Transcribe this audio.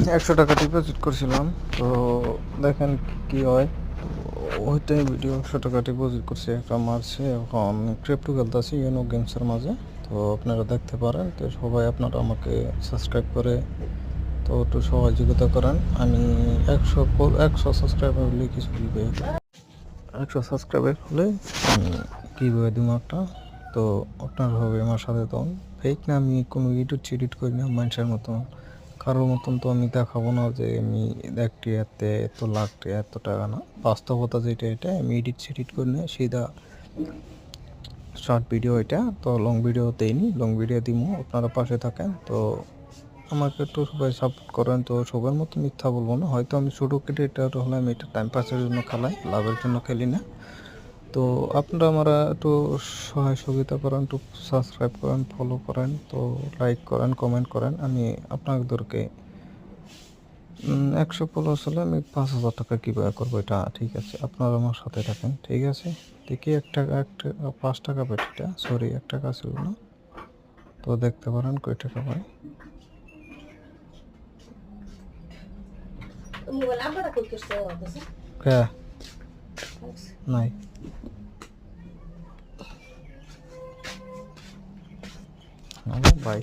100 টাকা ডিপোজিট করছিলাম, তো দেখেন কি হয়। ওইটাই ভিডিও 100 টাকা ডিপোজিট করছি, একটা মারছে। এখন ক্রিপ্টো খেলতেছি ইউনো গেমসের মাঝে, তো আপনারা দেখতে পারেন। তো সবাই আপনারা আমাকে সাবস্ক্রাইব করে তো একটু সহযোগিতা করেন। আমি 100 সাবস্ক্রাইবার হলে কিছু দিবে, 100 সাবস্ক্রাইবার হলে আমি কীভাবে দিব একটা। তো আপনারা হবে আমার সাথে তখন ফেক না, আমি কোনো এডিট করি না মানুষের মতন, কারোর মতন তো আমি দেখাবো না যে আমি একটি এতে এত লাখ এত টাকা না। বাস্তবতা যেটা এটা আমি এডিট করি না, সিধা শর্ট ভিডিও এটা। তো লং ভিডিও দেইনি, লং ভিডিও দিব, আপনারা পাশে থাকেন। তো আমাকে একটু সবাই সাপোর্ট করেন। তো সবার মতো মিথ্যা বলবো না, হয়তো আমি ছোটো ক্রিয়েটার হলে আমি এটা টাইম পাসের জন্য খেলাই, লাভের জন্য খেলি না। তো আপনারা আমরা একটু সহযোগিতা করেন, একটু সাবস্ক্রাইব করেন, ফলো করেন, তো লাইক করেন, কমেন্ট করেন। আমি আপনাদেরকে 100 প্লাস হলে আমি 5,000 টাকা কীভাবে করবো এটা, ঠিক আছে? আপনারা আমার সাথে থাকেন, ঠিক আছে? দেখি 5 টাকা বেটিটা, সরি 1 টাকা ছিল না। তো দেখতে পারেন কয় টাকা পাই। হ্যাঁ, নাই ভাই।